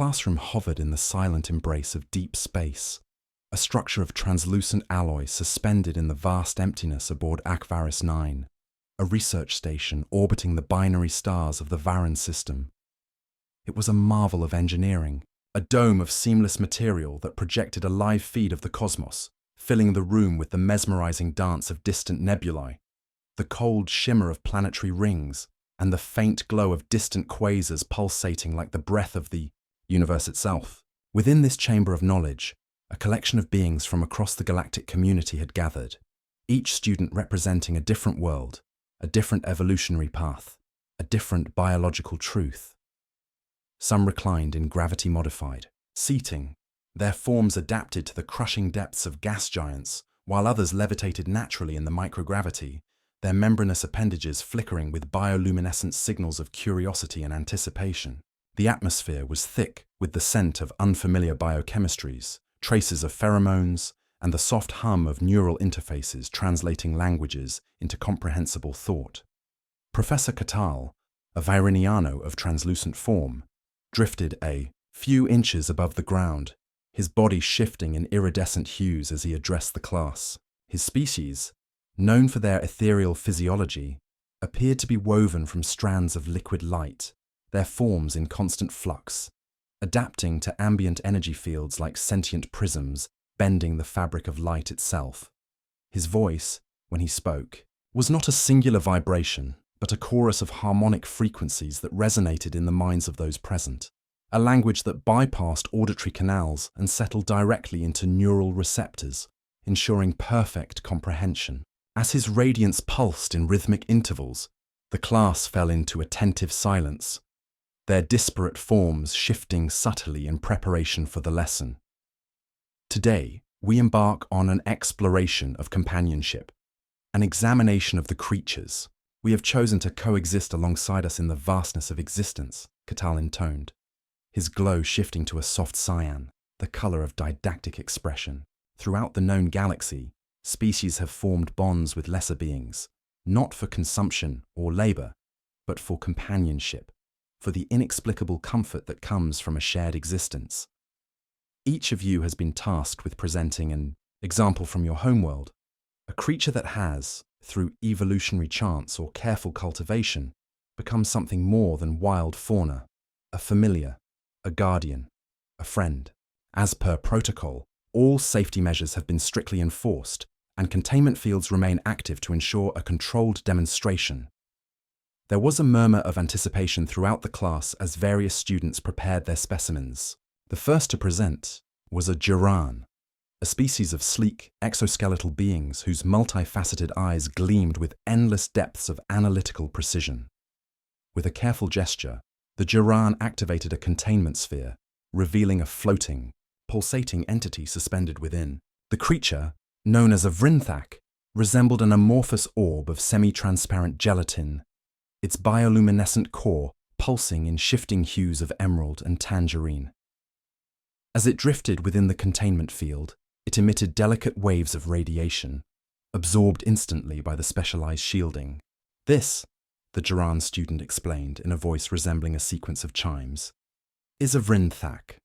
classroom hovered in the silent embrace of deep space, a structure of translucent alloy suspended in the vast emptiness aboard Akvaris 9, a research station orbiting the binary stars of the Varran system. It was a marvel of engineering, a dome of seamless material that projected a live feed of the cosmos, filling the room with the mesmerizing dance of distant nebulae, the cold shimmer of planetary rings, and the faint glow of distant quasars pulsating like the breath of the universe itself. Within this chamber of knowledge, a collection of beings from across the galactic community had gathered, each student representing a different world, a different evolutionary path, a different biological truth. Some reclined in gravity-modified seating, their forms adapted to the crushing depths of gas giants, while others levitated naturally in the microgravity, their membranous appendages flickering with bioluminescent signals of curiosity and anticipation. The atmosphere was thick with the scent of unfamiliar biochemistries, traces of pheromones, and the soft hum of neural interfaces translating languages into comprehensible thought. Professor Catal, a Viriniano of translucent form, drifted a few inches above the ground, his body shifting in iridescent hues as he addressed the class. His species, known for their ethereal physiology, appeared to be woven from strands of liquid light, their forms in constant flux, adapting to ambient energy fields like sentient prisms, bending the fabric of light itself. His voice, when he spoke, was not a singular vibration, but a chorus of harmonic frequencies that resonated in the minds of those present, a language that bypassed auditory canals and settled directly into neural receptors, ensuring perfect comprehension. As his radiance pulsed in rhythmic intervals, the class fell into attentive silence, their disparate forms shifting subtly in preparation for the lesson. Today, we embark on an exploration of companionship, an examination of the creatures we have chosen to coexist alongside us in the vastness of existence, Catal intoned, his glow shifting to a soft cyan, the color of didactic expression. Throughout the known galaxy, species have formed bonds with lesser beings, not for consumption or labor, but for companionship, for the inexplicable comfort that comes from a shared existence. Each of you has been tasked with presenting an example from your homeworld, a creature that has, through evolutionary chance or careful cultivation, become something more than wild fauna, a familiar, a guardian, a friend. As per protocol, all safety measures have been strictly enforced, and containment fields remain active to ensure a controlled demonstration. There was a murmur of anticipation throughout the class as various students prepared their specimens. The first to present was a Duran, a species of sleek, exoskeletal beings whose multifaceted eyes gleamed with endless depths of analytical precision. With a careful gesture, the Duran activated a containment sphere, revealing a floating, pulsating entity suspended within. The creature, known as a Vrinthak, resembled an amorphous orb of semi-transparent gelatin, its bioluminescent core pulsing in shifting hues of emerald and tangerine. As it drifted within the containment field, it emitted delicate waves of radiation, absorbed instantly by the specialized shielding. This, the Duran student explained in a voice resembling a sequence of chimes, is a Vrinthak.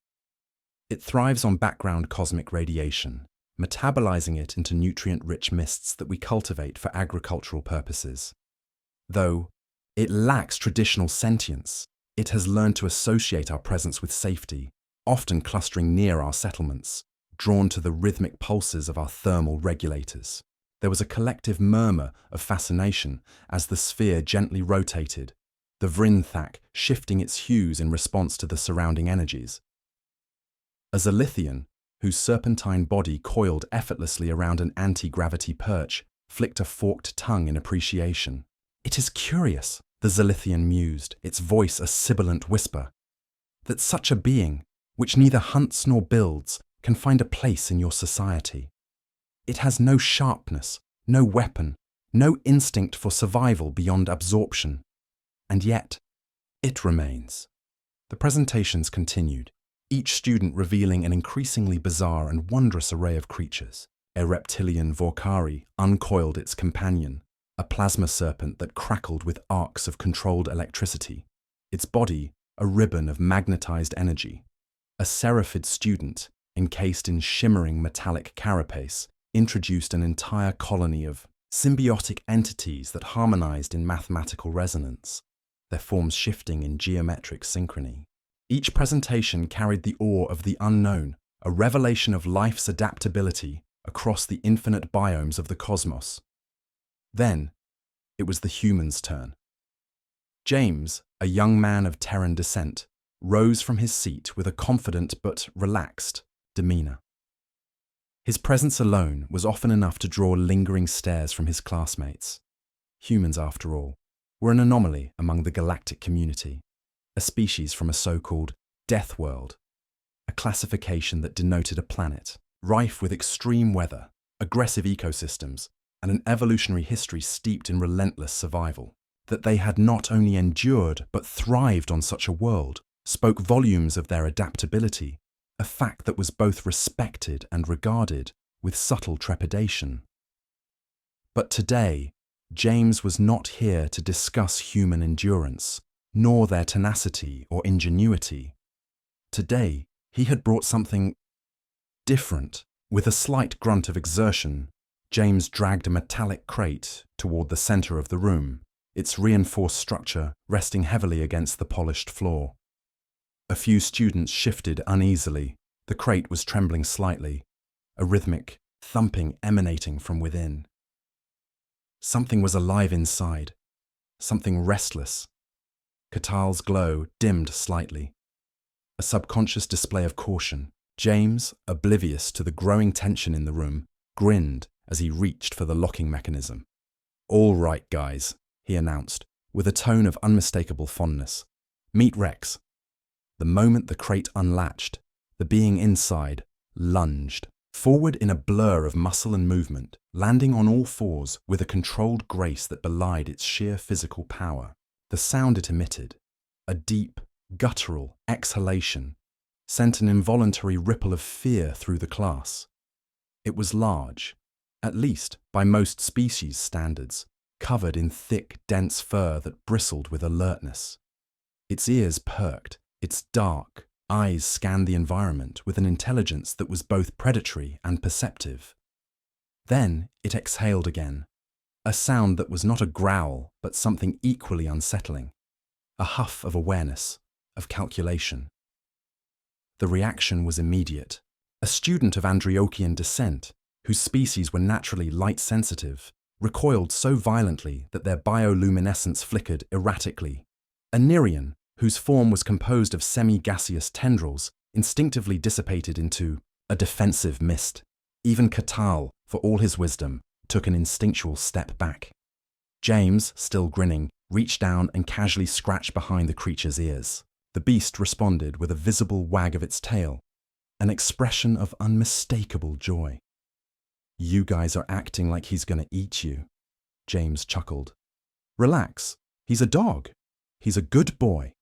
It thrives on background cosmic radiation, metabolizing it into nutrient-rich mists that we cultivate for agricultural purposes. Though it lacks traditional sentience, it has learned to associate our presence with safety, often clustering near our settlements, drawn to the rhythmic pulses of our thermal regulators. There was a collective murmur of fascination as the sphere gently rotated, the Vrinthak shifting its hues in response to the surrounding energies. As a Lithian, whose serpentine body coiled effortlessly around an anti-gravity perch, flicked a forked tongue in appreciation. "It is curious," the Zilithian mused, its voice a sibilant whisper, "that such a being, which neither hunts nor builds, can find a place in your society. It has no sharpness, no weapon, no instinct for survival beyond absorption. And yet, it remains." The presentations continued, each student revealing an increasingly bizarre and wondrous array of creatures. A reptilian Vorkari uncoiled its companion, a plasma serpent that crackled with arcs of controlled electricity, its body a ribbon of magnetized energy. A seraphid student, encased in shimmering metallic carapace, introduced an entire colony of symbiotic entities that harmonized in mathematical resonance, their forms shifting in geometric synchrony. Each presentation carried the awe of the unknown, a revelation of life's adaptability across the infinite biomes of the cosmos. Then, it was the humans' turn. James, a young man of Terran descent, rose from his seat with a confident but relaxed demeanor. His presence alone was often enough to draw lingering stares from his classmates. Humans, after all, were an anomaly among the galactic community, a species from a so-called death world, a classification that denoted a planet rife with extreme weather, aggressive ecosystems, and an evolutionary history steeped in relentless survival. That they had not only endured but thrived on such a world spoke volumes of their adaptability, a fact that was both respected and regarded with subtle trepidation. But today, James was not here to discuss human endurance, nor their tenacity or ingenuity. Today, he had brought something different. With a slight grunt of exertion, James dragged a metallic crate toward the center of the room, its reinforced structure resting heavily against the polished floor. A few students shifted uneasily. The crate was trembling slightly, a rhythmic thumping emanating from within. Something was alive inside, something restless. Katal's glow dimmed slightly, a subconscious display of caution. James, oblivious to the growing tension in the room, grinned as he reached for the locking mechanism. "All right, guys," he announced, with a tone of unmistakable fondness. "Meet Rex." The moment the crate unlatched, the being inside lunged forward in a blur of muscle and movement, landing on all fours with a controlled grace that belied its sheer physical power. The sound it emitted, a deep, guttural exhalation, sent an involuntary ripple of fear through the class. It was large, at least by most species standards, covered in thick, dense fur that bristled with alertness. Its ears perked, its dark eyes scanned the environment with an intelligence that was both predatory and perceptive. Then it exhaled again, a sound that was not a growl but something equally unsettling, a huff of awareness, of calculation. The reaction was immediate. A student of Andriochian descent, whose species were naturally light-sensitive, recoiled so violently that their bioluminescence flickered erratically. A Nerian, whose form was composed of semi-gaseous tendrils, instinctively dissipated into a defensive mist. Even Katal, for all his wisdom, took an instinctual step back. James, still grinning, reached down and casually scratched behind the creature's ears. The beast responded with a visible wag of its tail, an expression of unmistakable joy. "You guys are acting like he's gonna eat you," James chuckled. "Relax, he's a dog. He's a good boy."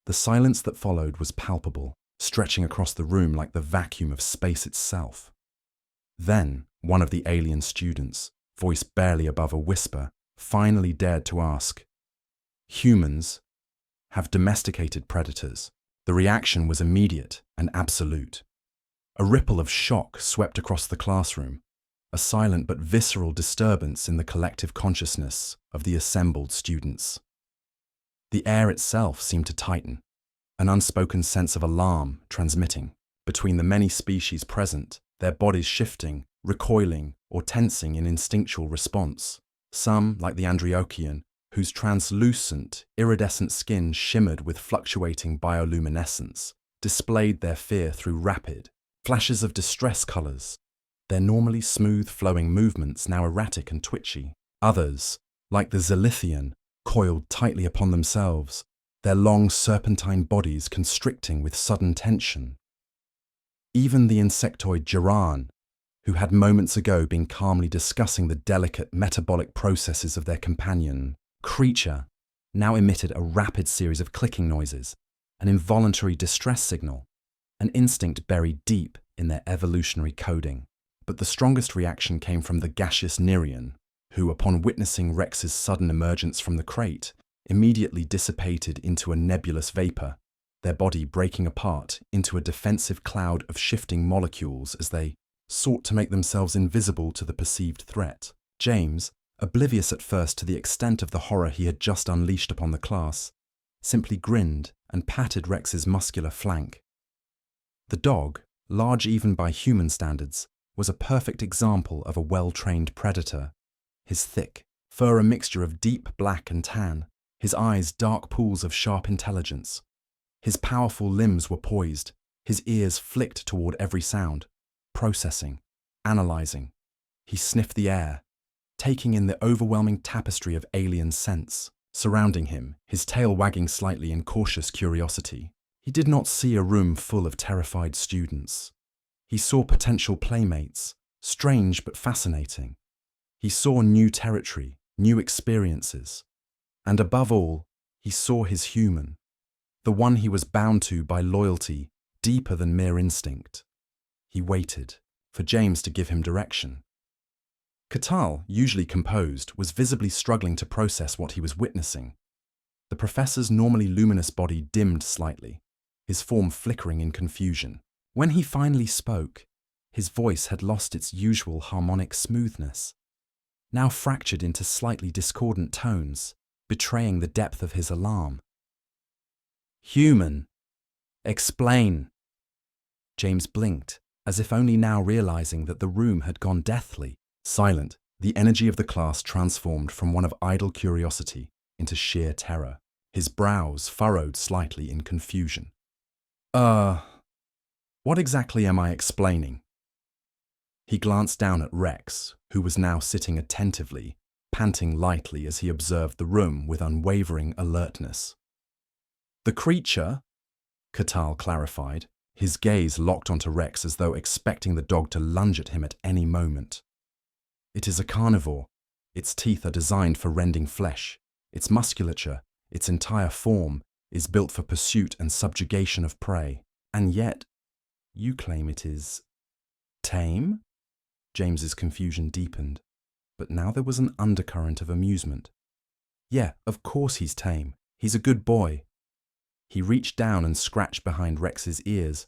The silence that followed was palpable, stretching across the room like the vacuum of space itself. Then, one of the alien students, voice barely above a whisper, finally dared to ask, "Humans have domesticated predators?" The reaction was immediate and absolute. A ripple of shock swept across the classroom, a silent but visceral disturbance in the collective consciousness of the assembled students. The air itself seemed to tighten, an unspoken sense of alarm transmitting between the many species present, their bodies shifting, recoiling, or tensing in instinctual response. Some, like the Andriochian, whose translucent, iridescent skin shimmered with fluctuating bioluminescence, displayed their fear through rapid flashes of distress colors, their normally smooth flowing movements now erratic and twitchy. Others, like the Zilithian, coiled tightly upon themselves, their long serpentine bodies constricting with sudden tension. Even the insectoid Geran, who had moments ago been calmly discussing the delicate metabolic processes of their companion creature, now emitted a rapid series of clicking noises, an involuntary distress signal, an instinct buried deep in their evolutionary coding. But the strongest reaction came from the gaseous Nerian, who, upon witnessing Rex's sudden emergence from the crate, immediately dissipated into a nebulous vapor, their body breaking apart into a defensive cloud of shifting molecules as they sought to make themselves invisible to the perceived threat. James, oblivious at first to the extent of the horror he had just unleashed upon the class, simply grinned and patted Rex's muscular flank. The dog, large even by human standards, was a perfect example of a well-trained predator. His thick fur a mixture of deep black and tan, his eyes dark pools of sharp intelligence. His powerful limbs were poised, his ears flicked toward every sound, processing, analyzing. He sniffed the air, taking in the overwhelming tapestry of alien scents surrounding him, his tail wagging slightly in cautious curiosity. He did not see a room full of terrified students. He saw potential playmates, strange but fascinating. He saw new territory, new experiences. And above all, he saw his human, the one he was bound to by loyalty deeper than mere instinct. He waited for James to give him direction. Catal, usually composed, was visibly struggling to process what he was witnessing. The professor's normally luminous body dimmed slightly, his form flickering in confusion. When he finally spoke, his voice had lost its usual harmonic smoothness, now fractured into slightly discordant tones, betraying the depth of his alarm. "Human, explain." James blinked, as if only now realizing that the room had gone deathly. Silent, the energy of the class transformed from one of idle curiosity into sheer terror. His brows furrowed slightly in confusion. What exactly am I explaining?" He glanced down at Rex, who was now sitting attentively, panting lightly as he observed the room with unwavering alertness. "The creature," Catal clarified, his gaze locked onto Rex as though expecting the dog to lunge at him at any moment. "It is a carnivore. Its teeth are designed for rending flesh. Its musculature, its entire form, is built for pursuit and subjugation of prey. And yet, you claim it is tame?" James's confusion deepened, but now there was an undercurrent of amusement. "Yeah, of course he's tame. He's a good boy." He reached down and scratched behind Rex's ears,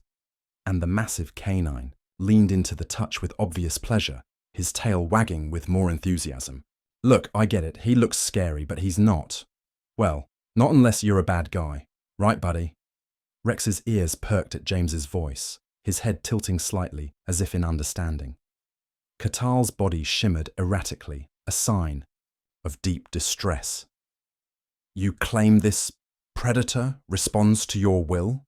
and the massive canine leaned into the touch with obvious pleasure, his tail wagging with more enthusiasm. "Look, I get it. He looks scary, but he's not. Well, not unless you're a bad guy. Right, buddy?" Rex's ears perked at James's voice, his head tilting slightly, as if in understanding. Catal's body shimmered erratically, a sign of deep distress. "You claim this predator responds to your will?"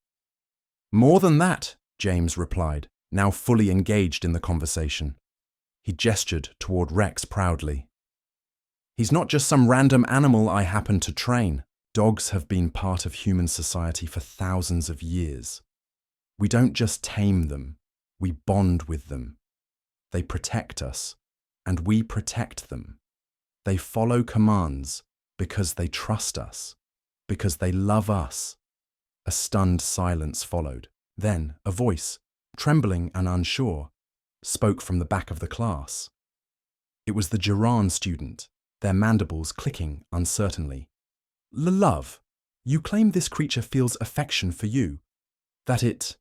"More than that," James replied, now fully engaged in the conversation. He gestured toward Rex proudly. "He's not just some random animal I happen to train. Dogs have been part of human society for thousands of years. We don't just tame them, we bond with them. They protect us, and we protect them. They follow commands because they trust us, because they love us." A stunned silence followed. Then a voice, trembling and unsure, spoke from the back of the class. It was the Duran student, their mandibles clicking uncertainly. "Love, you claim this creature feels affection for you, that it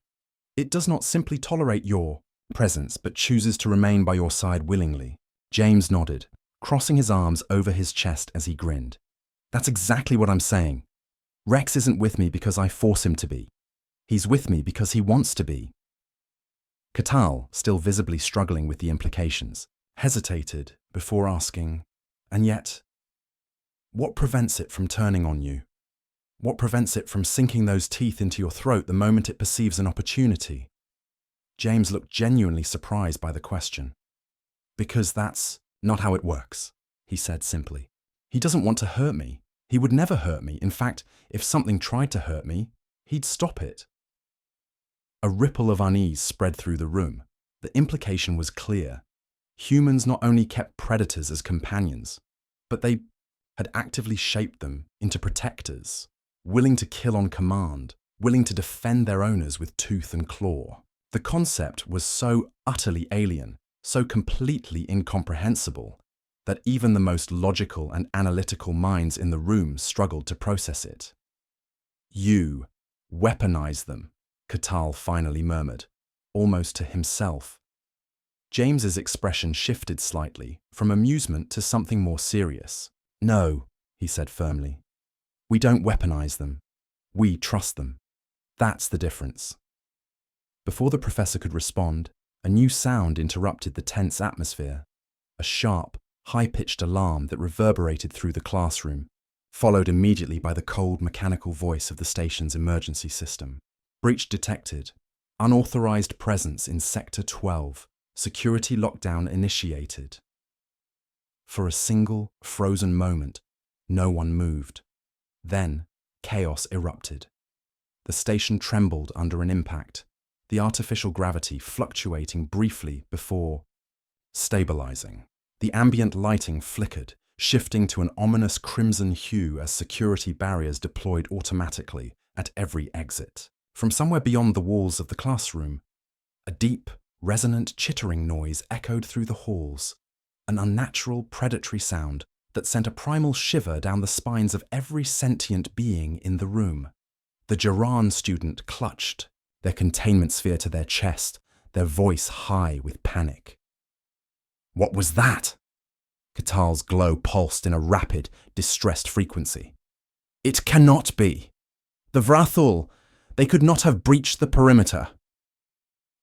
does not simply tolerate your presence but chooses to remain by your side willingly." James nodded, crossing his arms over his chest as he grinned. "That's exactly what I'm saying. Rex isn't with me because I force him to be. He's with me because he wants to be." Catal, still visibly struggling with the implications, hesitated before asking, "And yet, what prevents it from turning on you? What prevents it from sinking those teeth into your throat the moment it perceives an opportunity?" James looked genuinely surprised by the question. "Because that's not how it works," he said simply. "He doesn't want to hurt me. He would never hurt me. In fact, if something tried to hurt me, he'd stop it." A ripple of unease spread through the room. The implication was clear. Humans not only kept predators as companions, but they had actively shaped them into protectors, willing to kill on command, willing to defend their owners with tooth and claw. The concept was so utterly alien, so completely incomprehensible, that even the most logical and analytical minds in the room struggled to process it. "You," Weaponize them, Catal finally murmured, almost to himself. James's expression shifted slightly, from amusement to something more serious. No, he said firmly. We don't weaponize them. We trust them. That's the difference. Before the professor could respond, a new sound interrupted the tense atmosphere. A sharp, high-pitched alarm that reverberated through the classroom, followed immediately by the cold mechanical voice of the station's emergency system. Breach detected. Unauthorized presence in Sector 12. Security lockdown initiated. For a single, frozen moment, no one moved. Then, chaos erupted. The station trembled under an impact, the artificial gravity fluctuating briefly before stabilizing. The ambient lighting flickered, shifting to an ominous crimson hue as security barriers deployed automatically at every exit. From somewhere beyond the walls of the classroom, a deep, resonant chittering noise echoed through the halls, an unnatural, predatory sound that sent a primal shiver down the spines of every sentient being in the room. The Geran student clutched, their containment sphere to their chest, their voice high with panic. What was that? Catal's glow pulsed in a rapid, distressed frequency. It cannot be. The Vrathul, they could not have breached the perimeter.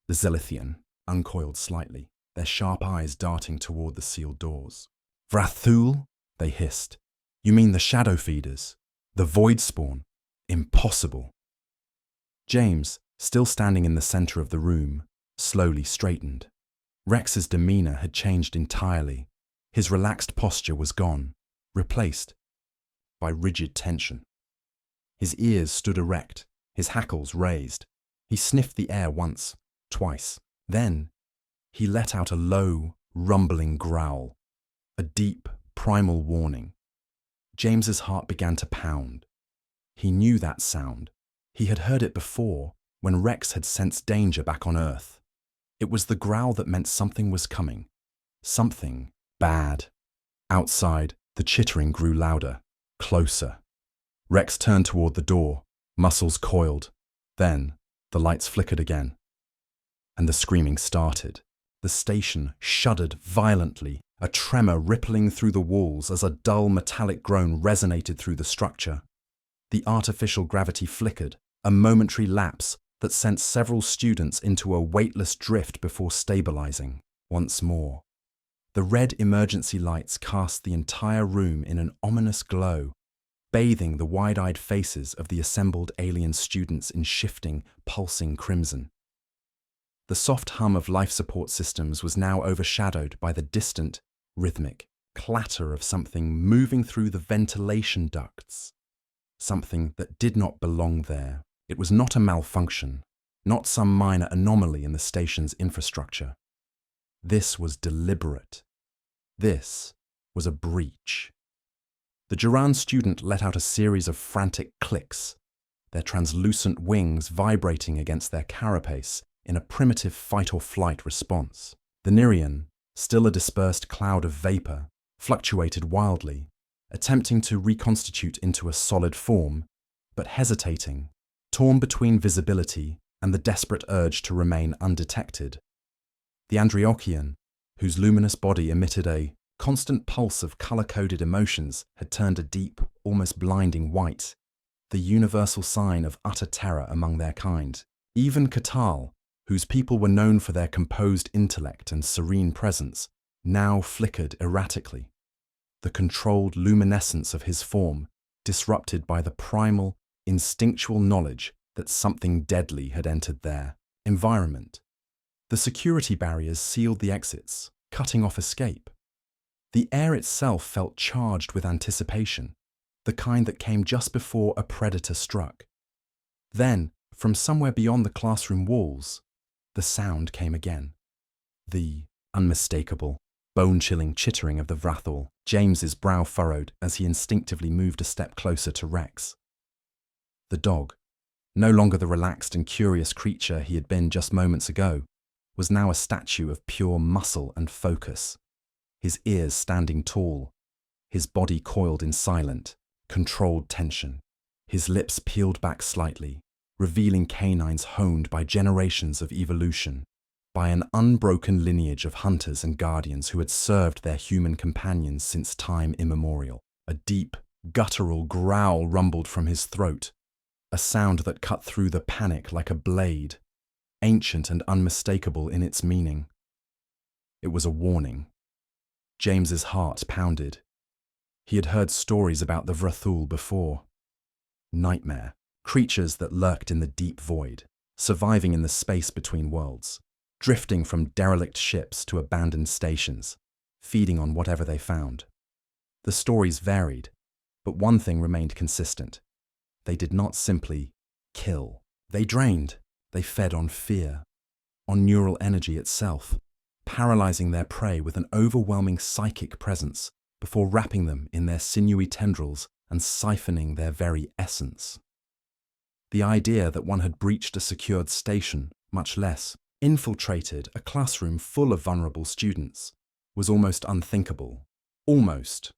The Zelithian uncoiled slightly, their sharp eyes darting toward the sealed doors. Vrathul? They hissed. You mean the shadow feeders? The void spawn? Impossible. James, still standing in the center of the room, slowly straightened. Rex's demeanor had changed entirely. His relaxed posture was gone, replaced by rigid tension. His ears stood erect, his hackles raised. He sniffed the air once, twice. Then, he let out a low, rumbling growl, a deep, primal warning. James's heart began to pound. He knew that sound. He had heard it before, when Rex had sensed danger back on Earth. It was the growl that meant something was coming. Something bad. Outside, the chittering grew louder, closer. Rex turned toward the door, muscles coiled. Then, the lights flickered again. And the screaming started. The station shuddered violently, a tremor rippling through the walls as a dull metallic groan resonated through the structure. The artificial gravity flickered, a momentary lapse that sent several students into a weightless drift before stabilizing once more. The red emergency lights cast the entire room in an ominous glow, bathing the wide-eyed faces of the assembled alien students in shifting, pulsing crimson. The soft hum of life support systems was now overshadowed by the distant, rhythmic clatter of something moving through the ventilation ducts. Something that did not belong there. It was not a malfunction, not some minor anomaly in the station's infrastructure. This was deliberate. This was a breach. The Geran student let out a series of frantic clicks, their translucent wings vibrating against their carapace in a primitive fight-or-flight response. The Nirian, still a dispersed cloud of vapor, fluctuated wildly, attempting to reconstitute into a solid form, but hesitating, torn between visibility and the desperate urge to remain undetected. The Andriochian, whose luminous body emitted a constant pulse of color-coded emotions, had turned a deep, almost blinding white, the universal sign of utter terror among their kind. Even Catal, whose people were known for their composed intellect and serene presence, now flickered erratically. The controlled luminescence of his form disrupted by the primal, instinctual knowledge that something deadly had entered their environment. The security barriers sealed the exits, cutting off escape. The air itself felt charged with anticipation, the kind that came just before a predator struck. Then, from somewhere beyond the classroom walls, the sound came again. The unmistakable, bone-chilling chittering of the Vrathul. James's brow furrowed as he instinctively moved a step closer to Rex. The dog, no longer the relaxed and curious creature he had been just moments ago, was now a statue of pure muscle and focus, his ears standing tall, his body coiled in silent, controlled tension, his lips peeled back slightly, revealing canines honed by generations of evolution, by an unbroken lineage of hunters and guardians who had served their human companions since time immemorial. A deep, guttural growl rumbled from his throat, a sound that cut through the panic like a blade, ancient and unmistakable in its meaning. It was a warning. James's heart pounded. He had heard stories about the Vrathul before. Nightmare, creatures that lurked in the deep void, surviving in the space between worlds, drifting from derelict ships to abandoned stations, feeding on whatever they found. The stories varied, but one thing remained consistent. They did not simply kill. They drained. They fed on fear, on neural energy itself, paralyzing their prey with an overwhelming psychic presence before wrapping them in their sinewy tendrils and siphoning their very essence. The idea that one had breached a secured station, much less infiltrated a classroom full of vulnerable students, was almost unthinkable. Almost.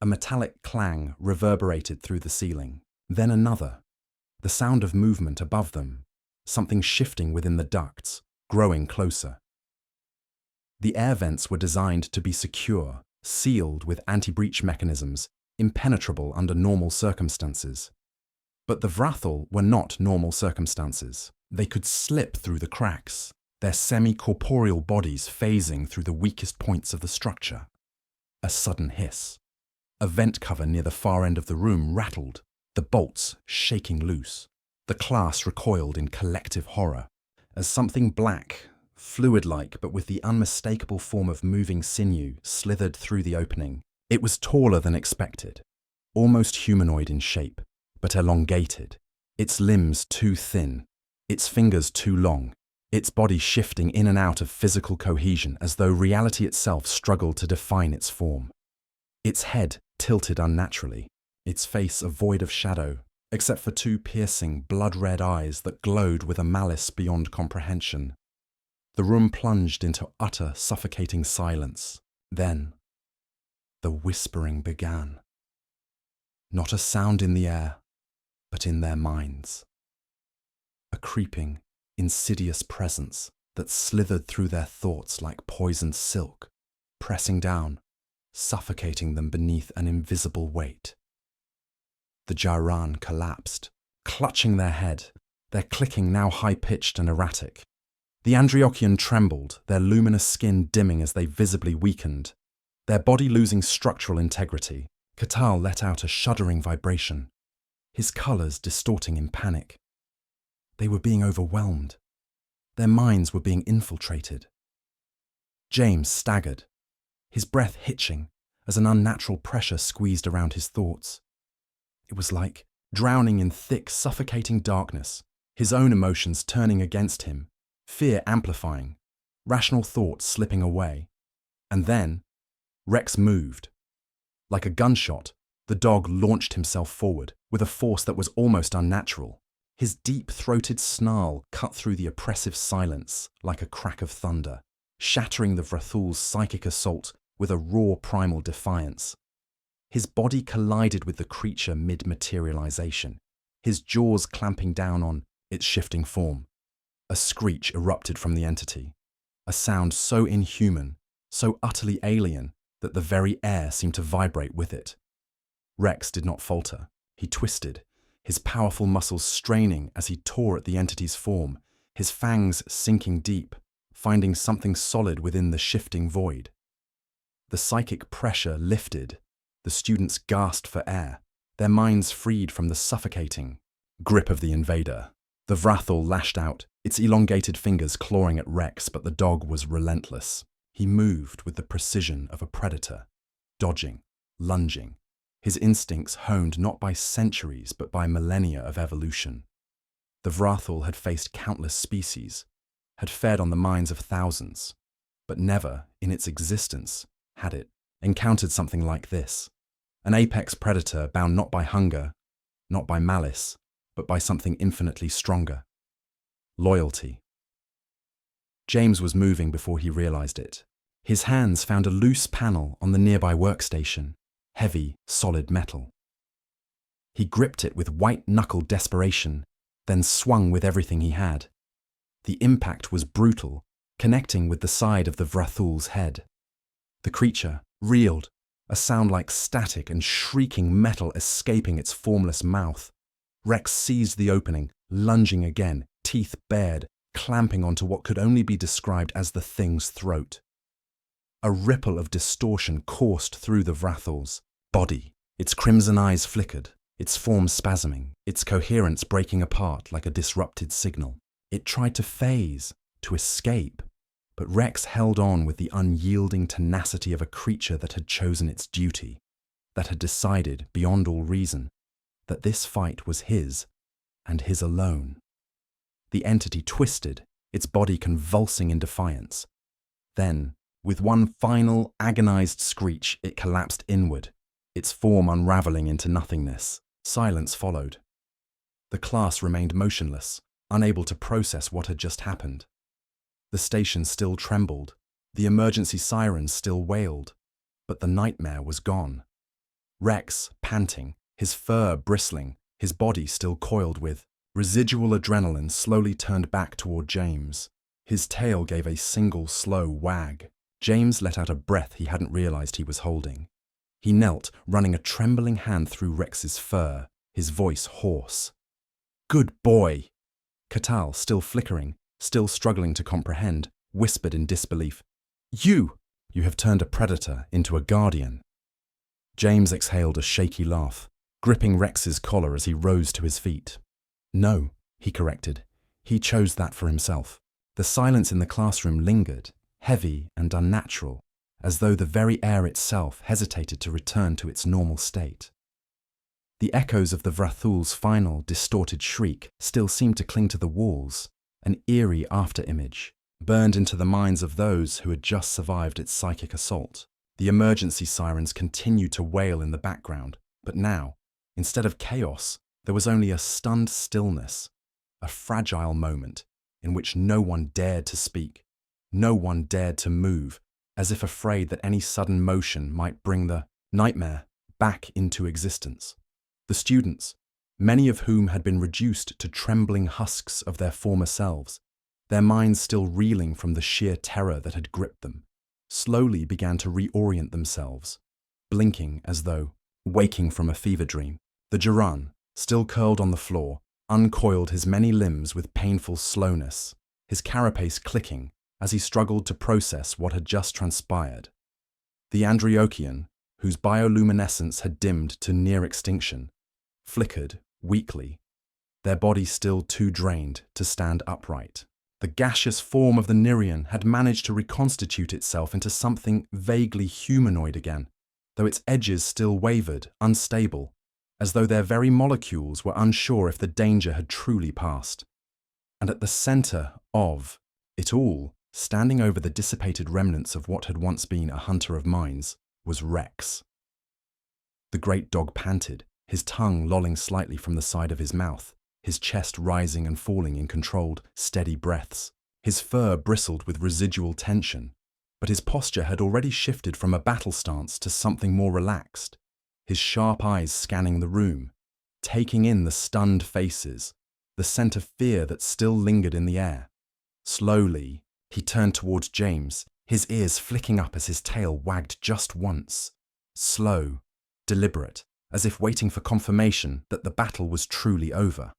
A metallic clang reverberated through the ceiling. Then another. The sound of movement above them, something shifting within the ducts, growing closer. The air vents were designed to be secure, sealed with anti-breach mechanisms, impenetrable under normal circumstances. But the Vrathul were not normal circumstances. They could slip through the cracks, their semi-corporeal bodies phasing through the weakest points of the structure. A sudden hiss. A vent cover near the far end of the room rattled, the bolts shaking loose. The class recoiled in collective horror, as something black, fluid-like but with the unmistakable form of moving sinew, slithered through the opening. It was taller than expected, almost humanoid in shape, but elongated, its limbs too thin, its fingers too long, its body shifting in and out of physical cohesion as though reality itself struggled to define its form. Its head tilted unnaturally, its face a void of shadow, except for two piercing, blood-red eyes that glowed with a malice beyond comprehension. The room plunged into utter, suffocating silence. Then, the whispering began. Not a sound in the air, but in their minds. A creeping, insidious presence that slithered through their thoughts like poisoned silk, pressing down, suffocating them beneath an invisible weight. The Jairan collapsed, clutching their head, their clicking now high-pitched and erratic. The Andriochian trembled, their luminous skin dimming as they visibly weakened, their body losing structural integrity. Katal let out a shuddering vibration, his colours distorting in panic. They were being overwhelmed. Their minds were being infiltrated. James staggered, his breath hitching as an unnatural pressure squeezed around his thoughts. It was like drowning in thick, suffocating darkness, his own emotions turning against him, fear amplifying, rational thoughts slipping away. And then, Rex moved. Like a gunshot, the dog launched himself forward with a force that was almost unnatural. His deep-throated snarl cut through the oppressive silence like a crack of thunder, shattering the Vrathul's psychic assault with a raw primal defiance. His body collided with the creature mid-materialization, his jaws clamping down on its shifting form. A screech erupted from the entity, a sound so inhuman, so utterly alien, that the very air seemed to vibrate with it. Rex did not falter. He twisted, his powerful muscles straining as he tore at the entity's form, his fangs sinking deep, finding something solid within the shifting void. The psychic pressure lifted. The students gasped for air, their minds freed from the suffocating grip of the invader. The Vrathul lashed out, its elongated fingers clawing at Rex, but the dog was relentless. He moved with the precision of a predator, dodging, lunging, his instincts honed not by centuries but by millennia of evolution. The Vrathul had faced countless species, had fed on the minds of thousands, but never, in its existence, had it encountered something like this. An apex predator bound not by hunger, not by malice, but by something infinitely stronger. Loyalty. James was moving before he realized it. His hands found a loose panel on the nearby workstation, heavy, solid metal. He gripped it with white-knuckled desperation, then swung with everything he had. The impact was brutal, connecting with the side of the Vrathul's head. The creature reeled, a sound like static and shrieking metal escaping its formless mouth. Rex seized the opening, lunging again, teeth bared, clamping onto what could only be described as the thing's throat. A ripple of distortion coursed through the Vrathul's body. Its crimson eyes flickered, its form spasming, its coherence breaking apart like a disrupted signal. It tried to phase, to escape, but Rex held on with the unyielding tenacity of a creature that had chosen its duty, that had decided, beyond all reason, that this fight was his, and his alone. The entity twisted, its body convulsing in defiance. Then, with one final, agonized screech, it collapsed inward, its form unraveling into nothingness. Silence followed. The class remained motionless, unable to process what had just happened. The station still trembled, the emergency sirens still wailed, but the nightmare was gone. Rex, panting, his fur bristling, his body still coiled with residual adrenaline, slowly turned back toward James. His tail gave a single slow wag. James let out a breath he hadn't realized he was holding. He knelt, running a trembling hand through Rex's fur, his voice hoarse. "Good boy!" Catal, still flickering, still struggling to comprehend, whispered in disbelief. You have turned a predator into a guardian." James exhaled a shaky laugh, gripping Rex's collar as he rose to his feet. "No," he corrected. "He chose that for himself." The silence in the classroom lingered, heavy and unnatural, as though the very air itself hesitated to return to its normal state. The echoes of the Vrathul's final, distorted shriek still seemed to cling to the walls, an eerie after-image, burned into the minds of those who had just survived its psychic assault. The emergency sirens continued to wail in the background, but now, instead of chaos, there was only a stunned stillness, a fragile moment in which no one dared to speak, no one dared to move, as if afraid that any sudden motion might bring the nightmare back into existence. The students, many of whom had been reduced to trembling husks of their former selves, their minds still reeling from the sheer terror that had gripped them, slowly began to reorient themselves, blinking as though waking from a fever dream. The Duran, still curled on the floor, uncoiled his many limbs with painful slowness, his carapace clicking as he struggled to process what had just transpired. The Andriochian, whose bioluminescence had dimmed to near extinction, flickered weakly, their bodies still too drained to stand upright. The gaseous form of the Nirian had managed to reconstitute itself into something vaguely humanoid again, though its edges still wavered, unstable, as though their very molecules were unsure if the danger had truly passed. And at the center of it all, standing over the dissipated remnants of what had once been a hunter of minds, was Rex. The great dog panted, his tongue lolling slightly from the side of his mouth, his chest rising and falling in controlled, steady breaths. His fur bristled with residual tension, but his posture had already shifted from a battle stance to something more relaxed, his sharp eyes scanning the room, taking in the stunned faces, the scent of fear that still lingered in the air. Slowly, he turned towards James, his ears flicking up as his tail wagged just once. Slow, deliberate, as if waiting for confirmation that the battle was truly over.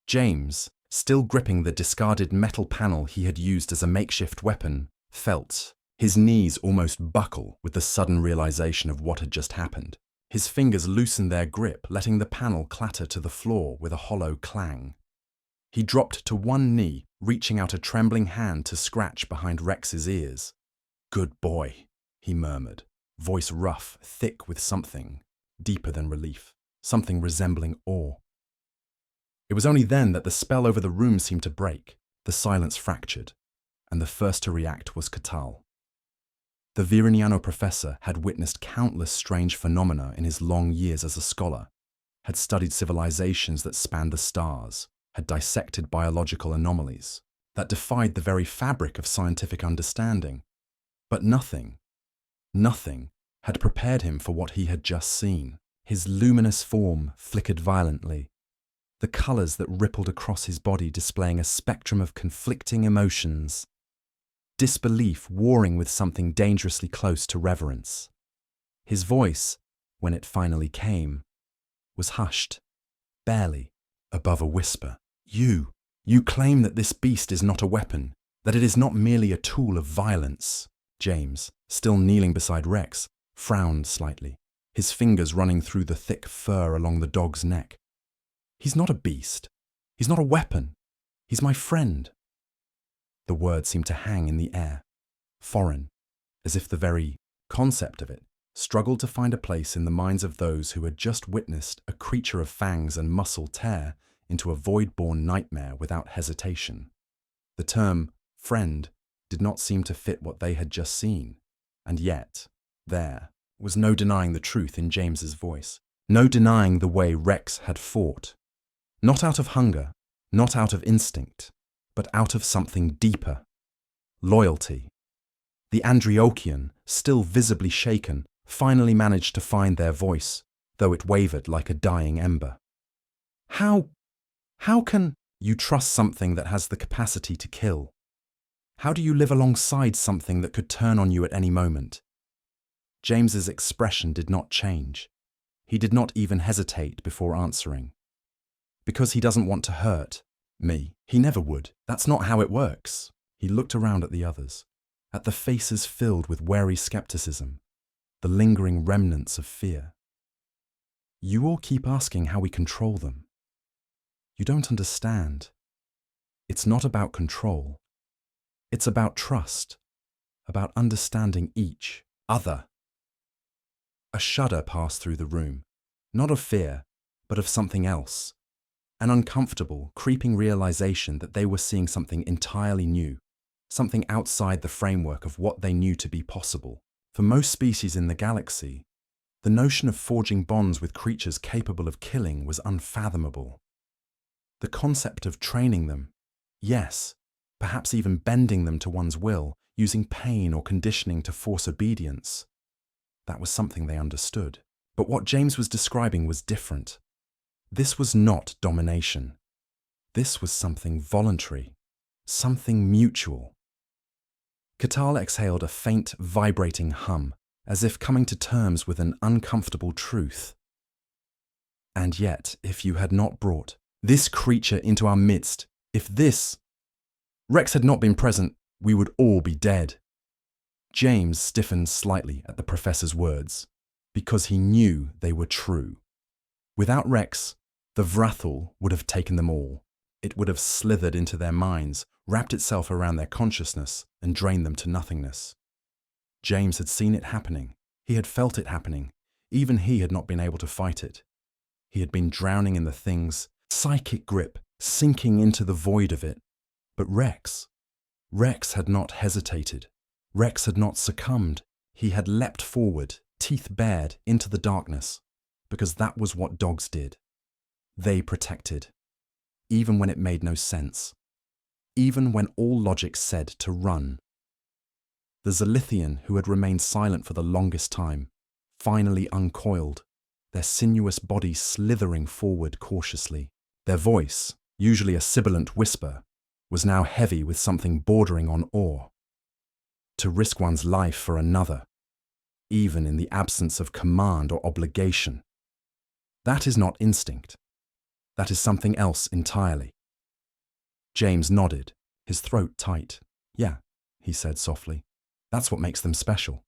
James, still gripping the discarded metal panel he had used as a makeshift weapon, felt his knees almost buckle with the sudden realization of what had just happened. His fingers loosened their grip, letting the panel clatter to the floor with a hollow clang. He dropped to one knee, reaching out a trembling hand to scratch behind Rex's ears. "Good boy," he murmured, voice rough, thick with something deeper than relief, something resembling awe. It was only then that the spell over the room seemed to break, the silence fractured, and the first to react was Catal. The Viriniano professor had witnessed countless strange phenomena in his long years as a scholar, had studied civilizations that spanned the stars, had dissected biological anomalies that defied the very fabric of scientific understanding. But nothing had prepared him for what he had just seen. His luminous form flickered violently, the colors that rippled across his body displaying a spectrum of conflicting emotions. Disbelief warring with something dangerously close to reverence. His voice, when it finally came, was hushed, barely above a whisper. You claim that this beast is not a weapon, that it is not merely a tool of violence. James, still kneeling beside Rex, frowned slightly, his fingers running through the thick fur along the dog's neck. He's not a beast. He's not a weapon. He's my friend. The word seemed to hang in the air, foreign, as if the very concept of it struggled to find a place in the minds of those who had just witnessed a creature of fangs and muscle tear into a void-born nightmare without hesitation. The term friend did not seem to fit what they had just seen, and yet there was no denying the truth in James's voice, no denying the way Rex had fought. Not out of hunger, not out of instinct, but out of something deeper. Loyalty. The Andriochian, still visibly shaken, finally managed to find their voice, though it wavered like a dying ember. How can you trust something that has the capacity to kill? How do you live alongside something that could turn on you at any moment? James's expression did not change. He did not even hesitate before answering. Because he doesn't want to hurt me. He never would. That's not how it works. He looked around at the others, at the faces filled with wary skepticism, the lingering remnants of fear. You all keep asking how we control them. You don't understand. It's not about control. It's about trust, about understanding each other. A shudder passed through the room, not of fear, but of something else. An uncomfortable, creeping realization that they were seeing something entirely new, something outside the framework of what they knew to be possible. For most species in the galaxy, the notion of forging bonds with creatures capable of killing was unfathomable. The concept of training them, yes, perhaps even bending them to one's will, using pain or conditioning to force obedience, that was something they understood. But what James was describing was different. This was not domination. This was something voluntary, something mutual. Catal exhaled a faint, vibrating hum, as if coming to terms with an uncomfortable truth. And yet, if you had not brought this creature into our midst, if Rex had not been present, we would all be dead. James stiffened slightly at the professor's words, because he knew they were true. Without Rex, the Vrathul would have taken them all. It would have slithered into their minds, wrapped itself around their consciousness, and drained them to nothingness. James had seen it happening. He had felt it happening. Even he had not been able to fight it. He had been drowning in the thing's psychic grip, sinking into the void of it. But Rex had not hesitated. Rex had not succumbed. He had leapt forward, teeth bared, into the darkness, because that was what dogs did. They protected, even when it made no sense, even when all logic said to run. The Zalithian, who had remained silent for the longest time, finally uncoiled, their sinuous bodies slithering forward cautiously. Their voice, usually a sibilant whisper, was now heavy with something bordering on awe. To risk one's life for another, even in the absence of command or obligation, that is not instinct. That is something else entirely. James nodded, his throat tight. Yeah, he said softly. That's what makes them special.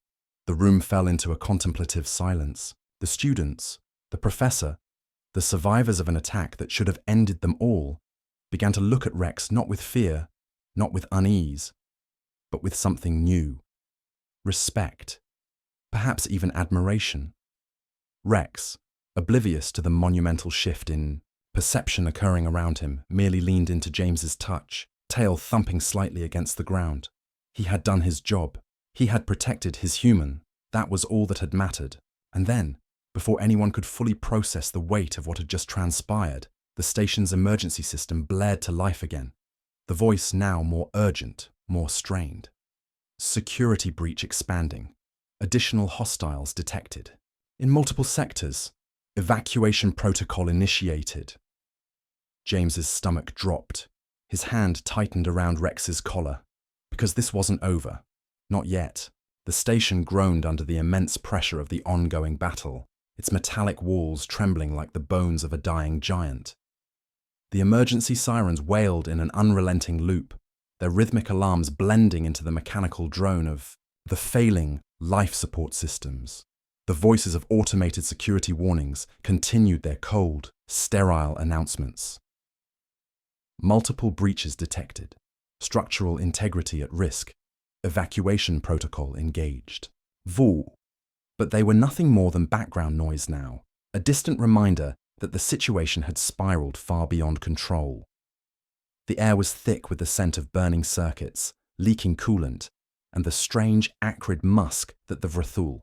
The room fell into a contemplative silence. The students, the professor, the survivors of an attack that should have ended them all, began to look at Rex not with fear, not with unease, but with something new. Respect, perhaps even admiration. Rex, oblivious to the monumental shift in perception occurring around him, merely leaned into James's touch, tail thumping slightly against the ground. He had done his job. He had protected his human. That was all that had mattered. And then, before anyone could fully process the weight of what had just transpired, the station's emergency system blared to life again, the voice now more urgent, more strained. Security breach expanding. Additional hostiles detected. In multiple sectors, evacuation protocol initiated. James's stomach dropped. His hand tightened around Rex's collar. Because this wasn't over. Not yet. The station groaned under the immense pressure of the ongoing battle, its metallic walls trembling like the bones of a dying giant. The emergency sirens wailed in an unrelenting loop, their rhythmic alarms blending into the mechanical drone of the failing life support systems. The voices of automated security warnings continued their cold, sterile announcements. Multiple breaches detected. Structural integrity at risk. Evacuation protocol engaged. Vol. But they were nothing more than background noise now, a distant reminder that the situation had spiraled far beyond control. The air was thick with the scent of burning circuits, leaking coolant, and the strange, acrid musk that the Vrathul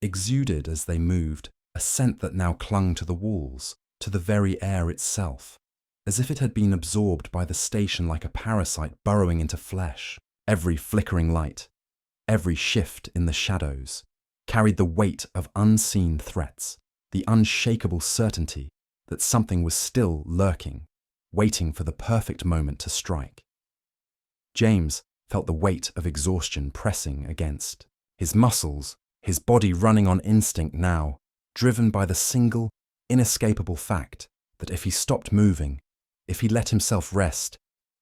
exuded as they moved, a scent that now clung to the walls, to the very air itself, as if it had been absorbed by the station like a parasite burrowing into flesh. Every flickering light, every shift in the shadows, carried the weight of unseen threats, the unshakable certainty that something was still lurking, waiting for the perfect moment to strike. James felt the weight of exhaustion pressing against his muscles, his body running on instinct now, driven by the single, inescapable fact that if he stopped moving, if he let himself rest,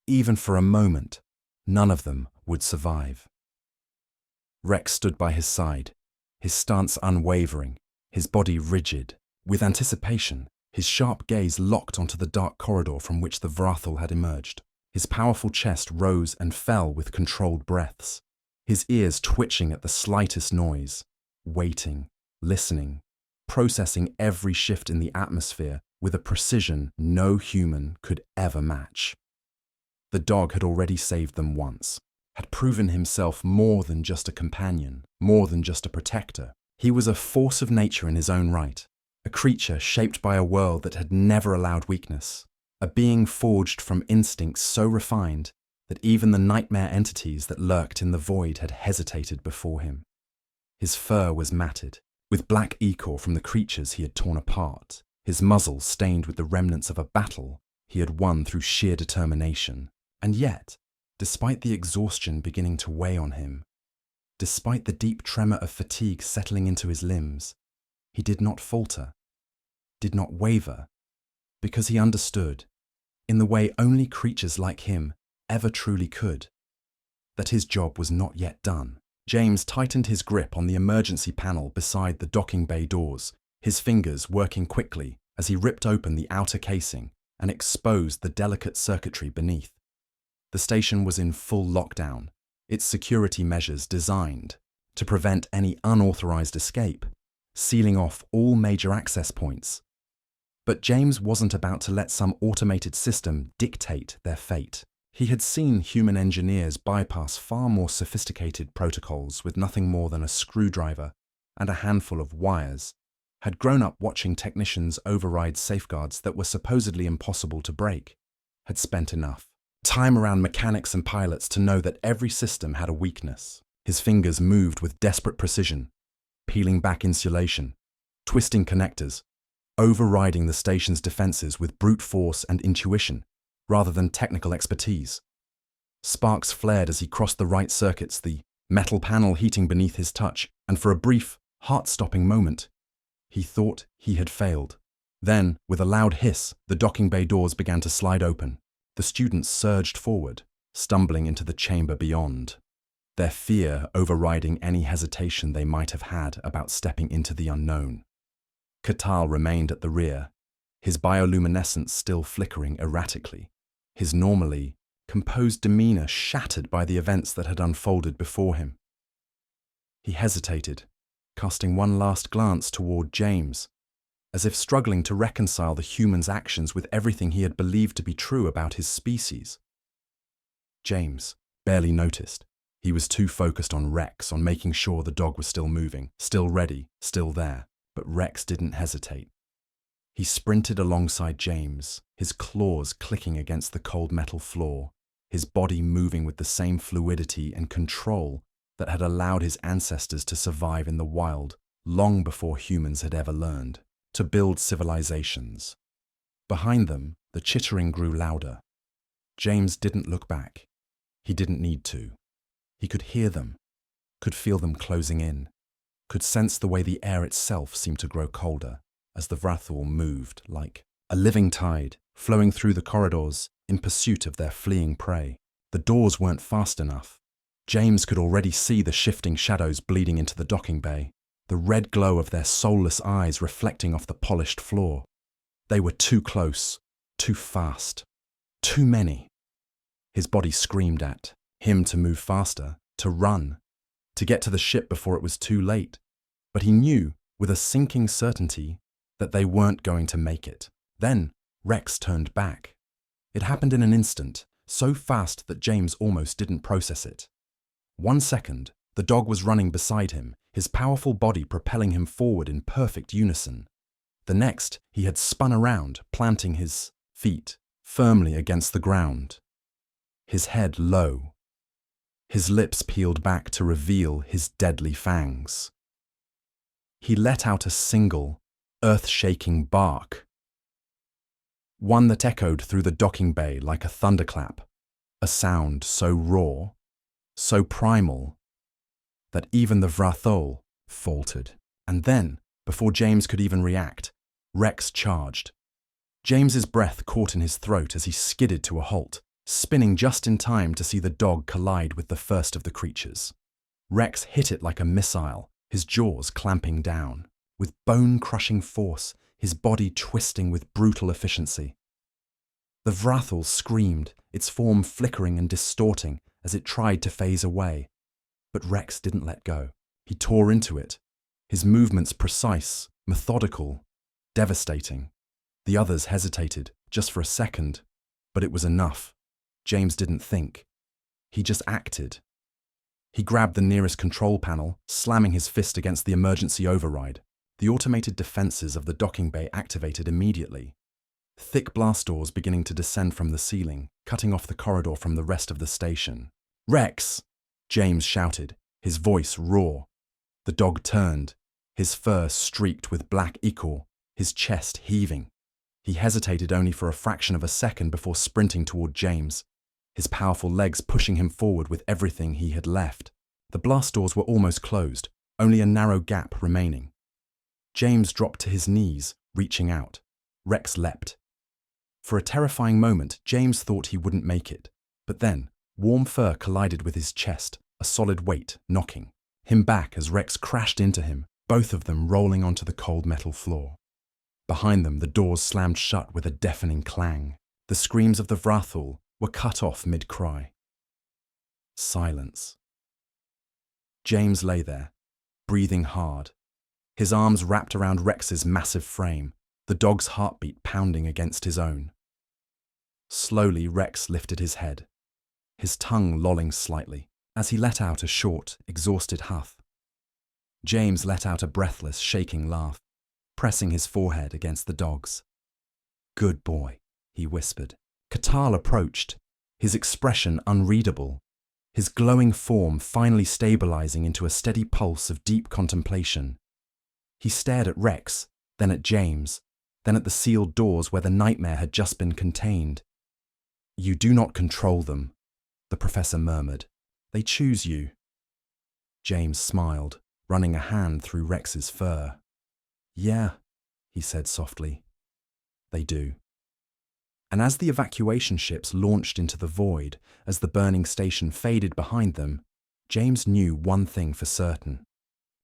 even for a moment, none of them would survive. Rex stood by his side, his stance unwavering, his body rigid. With anticipation, his sharp gaze locked onto the dark corridor from which the Vrathul had emerged. His powerful chest rose and fell with controlled breaths, his ears twitching at the slightest noise, waiting, listening, processing every shift in the atmosphere with a precision no human could ever match. The dog had already saved them once, had proven himself more than just a companion, more than just a protector. He was a force of nature in his own right, a creature shaped by a world that had never allowed weakness, a being forged from instincts so refined that even the nightmare entities that lurked in the void had hesitated before him. His fur was matted, with black ichor from the creatures he had torn apart, his muzzle stained with the remnants of a battle he had won through sheer determination. And yet, despite the exhaustion beginning to weigh on him, despite the deep tremor of fatigue settling into his limbs, he did not falter, did not waver, because he understood, in the way only creatures like him ever truly could, that his job was not yet done. James tightened his grip on the emergency panel beside the docking bay doors, his fingers working quickly as he ripped open the outer casing and exposed the delicate circuitry beneath. The station was in full lockdown, its security measures designed to prevent any unauthorized escape, sealing off all major access points. But James wasn't about to let some automated system dictate their fate. He had seen human engineers bypass far more sophisticated protocols with nothing more than a screwdriver and a handful of wires, had grown up watching technicians override safeguards that were supposedly impossible to break, had spent enough time around mechanics and pilots to know that every system had a weakness. His fingers moved with desperate precision, peeling back insulation, twisting connectors, overriding the station's defenses with brute force and intuition, rather than technical expertise. Sparks flared as he crossed the right circuits, the metal panel heating beneath his touch, and for a brief, heart-stopping moment, he thought he had failed. Then, with a loud hiss, the docking bay doors began to slide open. The students surged forward, stumbling into the chamber beyond, their fear overriding any hesitation they might have had about stepping into the unknown. Katal remained at the rear, his bioluminescence still flickering erratically, his normally composed demeanor shattered by the events that had unfolded before him. He hesitated, casting one last glance toward James, as if struggling to reconcile the human's actions with everything he had believed to be true about his species. James barely noticed. He was too focused on Rex, on making sure the dog was still moving, still ready, still there. But Rex didn't hesitate. He sprinted alongside James, his claws clicking against the cold metal floor, his body moving with the same fluidity and control that had allowed his ancestors to survive in the wild long before humans had ever learned to build civilizations. Behind them, the chittering grew louder. James didn't look back. He didn't need to. He could hear them, could feel them closing in, could sense the way the air itself seemed to grow colder as the Vrathul moved like a living tide flowing through the corridors in pursuit of their fleeing prey. The doors weren't fast enough. James could already see the shifting shadows bleeding into the docking bay, the red glow of their soulless eyes reflecting off the polished floor. They were too close, too fast, too many. His body screamed at him to move faster, to run, to get to the ship before it was too late. But he knew, with a sinking certainty, that they weren't going to make it. Then Rex turned back. It happened in an instant, so fast that James almost didn't process it. 1 second, the dog was running beside him, his powerful body propelling him forward in perfect unison. The next, he had spun around, planting his feet firmly against the ground, his head low, his lips peeled back to reveal his deadly fangs. He let out a single, earth-shaking bark, one that echoed through the docking bay like a thunderclap, a sound so raw, so primal, that even the Vrathul faltered. And then, before James could even react, Rex charged. James's breath caught in his throat as he skidded to a halt, spinning just in time to see the dog collide with the first of the creatures. Rex hit it like a missile, his jaws clamping down. With bone-crushing force, his body twisting with brutal efficiency. The Vrathul screamed, its form flickering and distorting as it tried to phase away. But Rex didn't let go. He tore into it, his movements precise, methodical, devastating. The others hesitated, just for a second, but it was enough. James didn't think. He just acted. He grabbed the nearest control panel, slamming his fist against the emergency override. The automated defenses of the docking bay activated immediately. Thick blast doors beginning to descend from the ceiling, cutting off the corridor from the rest of the station. "Rex!" James shouted, his voice raw. The dog turned, his fur streaked with black ichor, his chest heaving. He hesitated only for a fraction of a second before sprinting toward James, his powerful legs pushing him forward with everything he had left. The blast doors were almost closed, only a narrow gap remaining. James dropped to his knees, reaching out. Rex leapt. For a terrifying moment, James thought he wouldn't make it. But then, warm fur collided with his chest, a solid weight knocking him back as Rex crashed into him, both of them rolling onto the cold metal floor. Behind them, the doors slammed shut with a deafening clang. The screams of the Vrathul were cut off mid-cry. Silence. James lay there, breathing hard, his arms wrapped around Rex's massive frame, the dog's heartbeat pounding against his own. Slowly, Rex lifted his head, his tongue lolling slightly, as he let out a short, exhausted huff. James let out a breathless, shaking laugh, pressing his forehead against the dog's. "Good boy," he whispered. Katal approached, his expression unreadable, his glowing form finally stabilizing into a steady pulse of deep contemplation. He stared at Rex, then at James, then at the sealed doors where the nightmare had just been contained. "You do not control them," the professor murmured. "They choose you." James smiled, running a hand through Rex's fur. "Yeah," he said softly. "They do." And as the evacuation ships launched into the void, as the burning station faded behind them, James knew one thing for certain.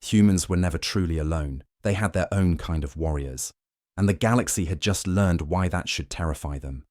Humans were never truly alone. They had their own kind of warriors. And the galaxy had just learned why that should terrify them.